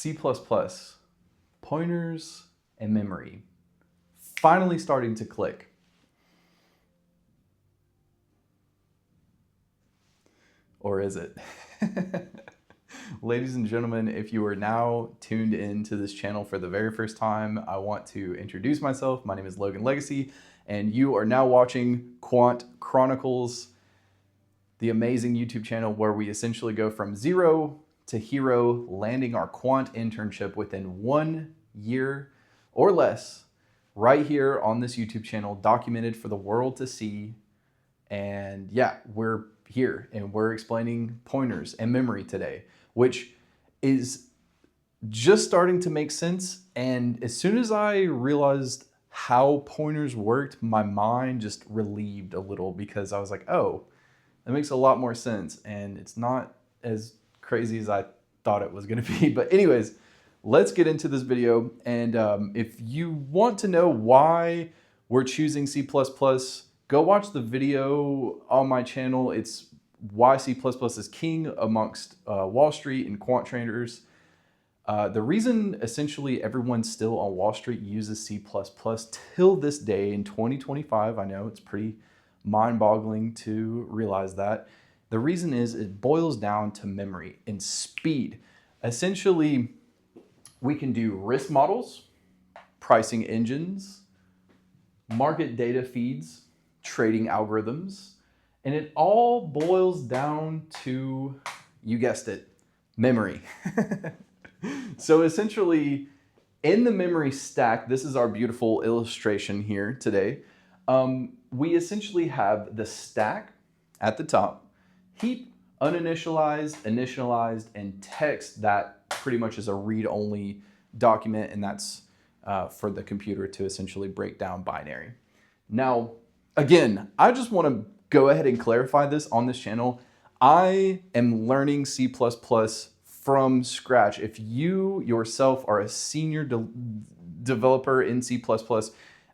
C++, pointers, and memory. Finally starting to click. Or is it? Ladies and gentlemen, if you are now tuned into this channel for the very first time, I want to introduce myself. My name is Logan Legacy, and you are now watching Quant Chronicles, the amazing YouTube channel where we essentially go from zero to hero, landing our quant internship within 1 year or less, right here on this YouTube channel, documented for the world to see. And yeah, we're here and we're explaining pointers and memory today, which is just starting to make sense. And as soon as I realized how pointers worked, my mind just relieved a little, because I was like, oh, that makes a lot more sense. And it's not as crazy as I thought it was going to be. But anyways, let's get into this video. And if you want to know why we're choosing C++, go watch the video on my channel. It's why C++ is king amongst Wall Street and quant traders. The reason essentially everyone still on Wall Street uses C++ till this day in 2025, I know it's pretty mind-boggling to realize that. The reason is it boils down to memory and speed. Essentially, we can do risk models, pricing engines, market data feeds, trading algorithms, and it all boils down to, you guessed it, memory. So essentially, in the memory stack, this is our beautiful illustration here today. We essentially have the stack at the top, heap, uninitialized, initialized, and text that pretty much is a read-only document, and that's for the computer to essentially break down binary. Now, again, I just want to go ahead and clarify this on this channel. I am learning C++ from scratch. If you yourself are a senior developer in C++,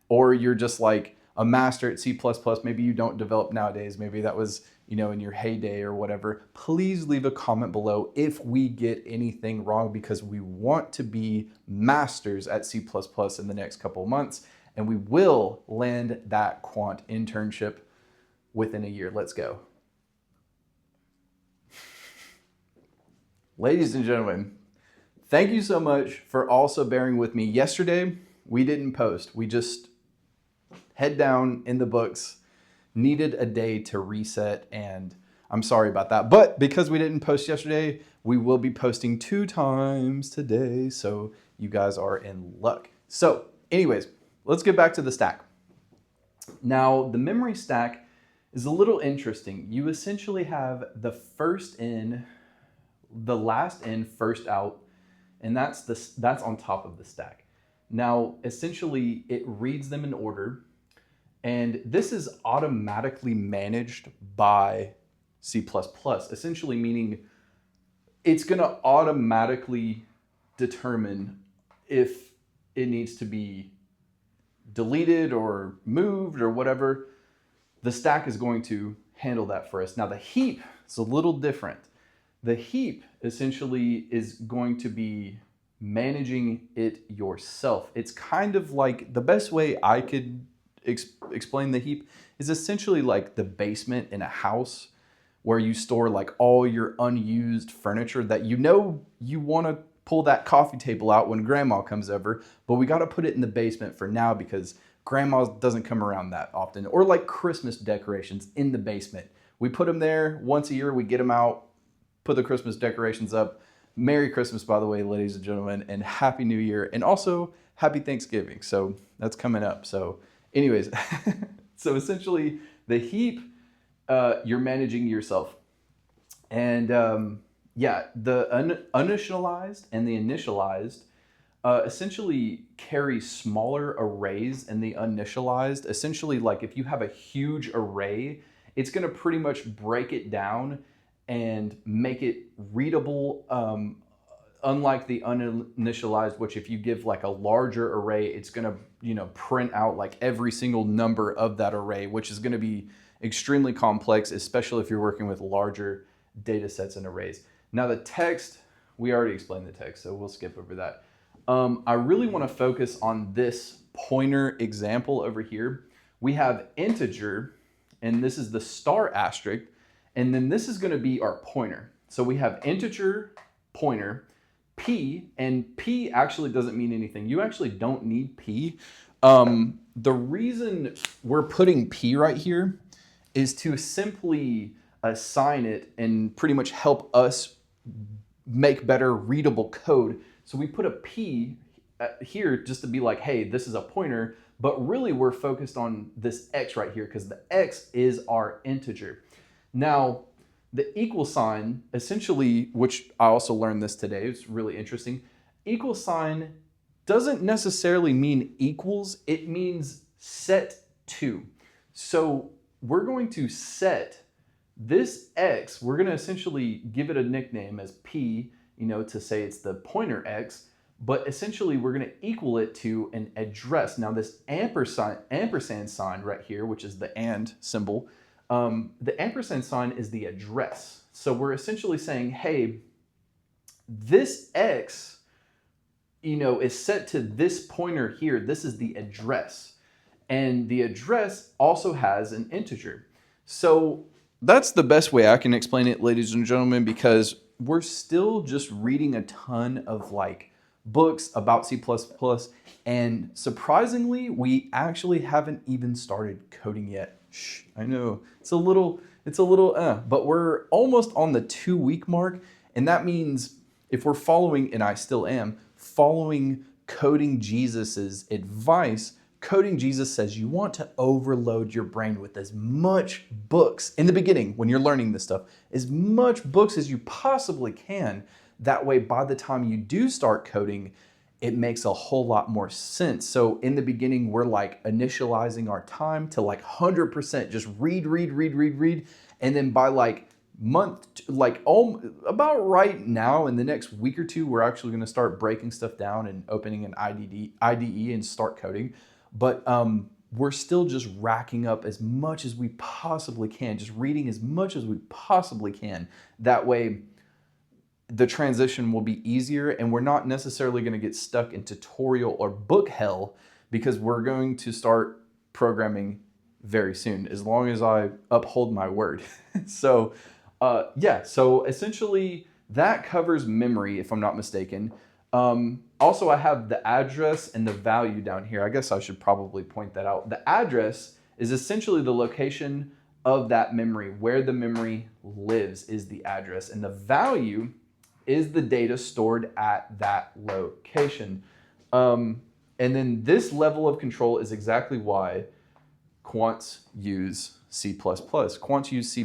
or you're just like a master at C++, maybe you don't develop nowadays, maybe that was, you know, in your heyday or whatever, please leave a comment below if we get anything wrong, because we want to be masters at C++ in the next couple of months, and we will land that quant internship within a year. Let's go. Ladies and gentlemen, thank you so much for also bearing with me. Yesterday, we didn't post. We just head down in the books, needed a day to reset, and I'm sorry about that. But because we didn't post yesterday, we will be posting 2 times today, so you guys are in luck. So anyways, let's get back to the stack. Now, the memory stack is a little interesting. You essentially have the first in, the last in, first out, and that's on top of the stack. Now, essentially, it reads them in order, and this is automatically managed by C++, essentially meaning it's going to automatically determine if it needs to be deleted or moved or whatever. The stack is going to handle that for us. Now, the heap is a little different. The heap essentially is going to be managing it yourself. It's kind of like, the best way I could explain the heap is essentially like the basement in a house where you store like all your unused furniture that you know you want to pull that coffee table out when grandma comes over, but we got to put it in the basement for now because grandma doesn't come around that often. Or like Christmas decorations in the basement. We put them there once a year, we get them out, put the Christmas decorations up. Merry Christmas, by the way, ladies and gentlemen, and Happy New Year, and also Happy Thanksgiving. So that's coming up. So anyways, so essentially the heap, you're managing yourself. And yeah, the uninitialized and the initialized essentially carry smaller arrays, and the uninitialized, essentially like if you have a huge array, it's going to pretty much break it down and make it readable, unlike the uninitialized, which if you give like a larger array, it's going to, you know, print out like every single number of that array, which is going to be extremely complex, especially if you're working with larger data sets and arrays. Now the text, we already explained the text, so we'll skip over that. I really want to focus on this pointer example over here. We have integer, and this is the star asterisk, and then this is going to be our pointer. So we have integer, pointer, p, and p actually doesn't mean anything. You actually don't need p. The reason we're putting p right here is to simply assign it and pretty much help us make better readable code. So we put a p here just to be like, hey, this is a pointer, but really we're focused on this x right here because the x is our integer. Now, the equal sign, essentially, which I also learned this today, it's really interesting. Equal sign doesn't necessarily mean equals, it means set to. So we're going to set this x, we're going to essentially give it a nickname as p, to say it's the pointer x, but essentially we're going to equal it to an address. Now this ampersand sign right here, which is the and symbol, the ampersand sign is the address. So we're essentially saying, hey, this x, is set to this pointer here. This is the address. And the address also has an integer. So that's the best way I can explain it, ladies and gentlemen, because we're still just reading a ton of books about C++, and surprisingly, we actually haven't even started coding yet. Shh, I know it's a little, but we're almost on the 2-week mark, and that means if we're following, and I still am, following Coding Jesus's advice, Coding Jesus says you want to overload your brain with as much books in the beginning when you're learning this stuff, as much books as you possibly can. That way, by the time you do start coding, it makes a whole lot more sense. So in the beginning, we're initializing our time to 100%, just read. And then by about right now, in the next week or two, we're actually gonna start breaking stuff down and opening an IDE and start coding. But we're still just racking up as much as we possibly can, just reading as much as we possibly can. That way, the transition will be easier, and we're not necessarily going to get stuck in tutorial or book hell, because we're going to start programming very soon, as long as I uphold my word. So essentially that covers memory, if I'm not mistaken. Also, I have the address and the value down here. I guess I should probably point that out. The address is essentially the location of that memory. Where the memory lives is the address, and the value is the data stored at that location. And then this level of control is exactly why quants use C++. Quants use C++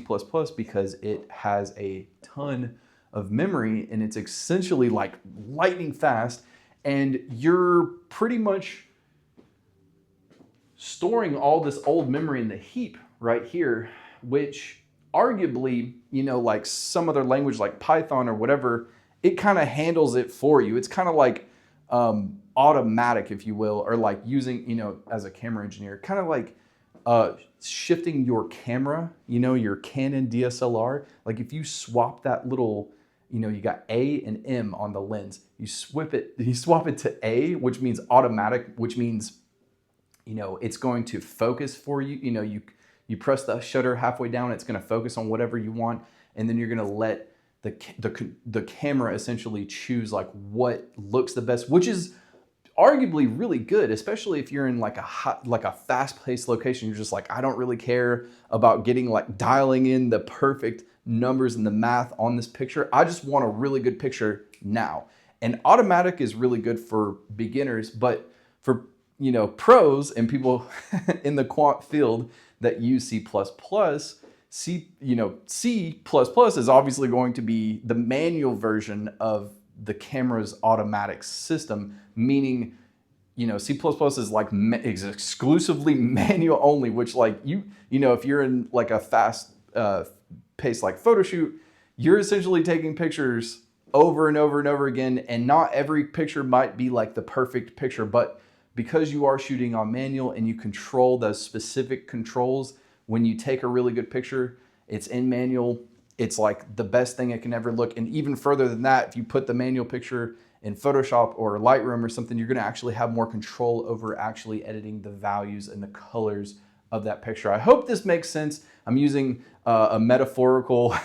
because it has a ton of memory, and it's essentially lightning fast, and you're pretty much storing all this old memory in the heap right here, which arguably, some other language like Python or whatever, it kind of handles it for you. It's kind of automatic, if you will, or using, as a camera engineer, kind of shifting your camera, your Canon DSLR. If you swap that little, you got A and M on the lens, you swap it to A, which means automatic, which means, it's going to focus for you. You press the shutter halfway down, it's going to focus on whatever you want, and then you're going to let the camera essentially choose what looks the best, which is arguably really good, especially if you're in a fast-paced location. You're just I don't really care about getting dialing in the perfect numbers and the math on this picture. I just want a really good picture now. And automatic is really good for beginners, but for pros and people in the quant field that use C++, C++ is obviously going to be the manual version of the camera's automatic system, meaning, C++ is exclusively manual only, which if you're in a fast pace photo shoot, you're essentially taking pictures over and over and over again, and not every picture might be the perfect picture, but because you are shooting on manual and you control those specific controls, when you take a really good picture, it's in manual, it's like the best thing it can ever look. And even further than that, if you put the manual picture in Photoshop or Lightroom or something, you're going to actually have more control over actually editing the values and the colors of that picture. I hope this makes sense. I'm using a metaphorical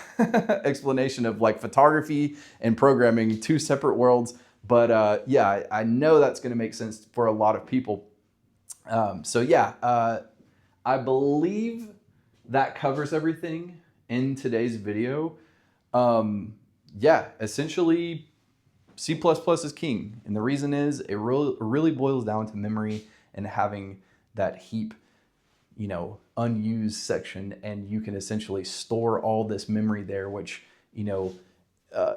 explanation of like photography and programming, two separate worlds. But yeah, I know that's going to make sense for a lot of people. So yeah, I believe that covers everything in today's video. Yeah, essentially C++ is king. And the reason is it really boils down to memory and having that heap, you know, unused section, and you can essentially store all this memory there, which, you know,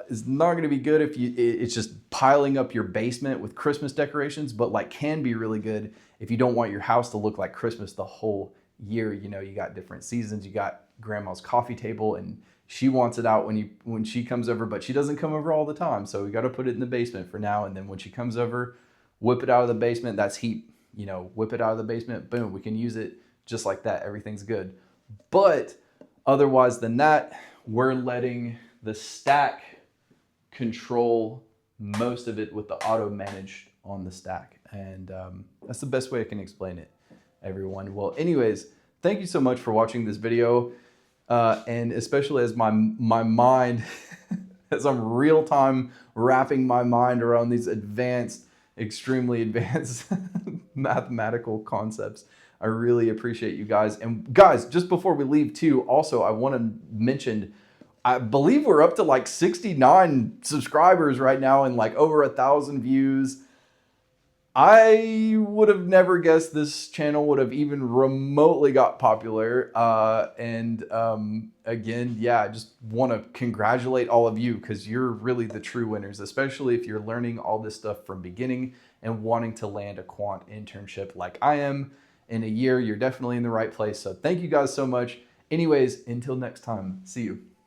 is not going to be good if it's just piling up your basement with Christmas decorations, but like can be really good if you don't want your house to look like Christmas the whole year. You know, you got different seasons. You got grandma's coffee table, and she wants it out when she comes over, but she doesn't come over all the time. So we got to put it in the basement for now. And then when she comes over, whip it out of the basement. That's heap, you know, whip it out of the basement. Boom. We can use it just like that. Everything's good. But otherwise than that, we're letting the stack control most of it with the auto managed on the stack. And that's the best way I can explain it, everyone. Well, anyways, thank you so much for watching this video. And especially as my mind, as I'm real time wrapping my mind around these advanced, extremely advanced mathematical concepts. I really appreciate you guys. And guys, just before we leave too, also I want to mention, I believe we're up to like 69 subscribers right now and like over 1,000 views. I would have never guessed this channel would have even remotely got popular. Again, yeah, I just want to congratulate all of you because you're really the true winners, especially if you're learning all this stuff from beginning and wanting to land a quant internship like I am in a year. You're definitely in the right place. So thank you guys so much. Anyways, until next time, see you.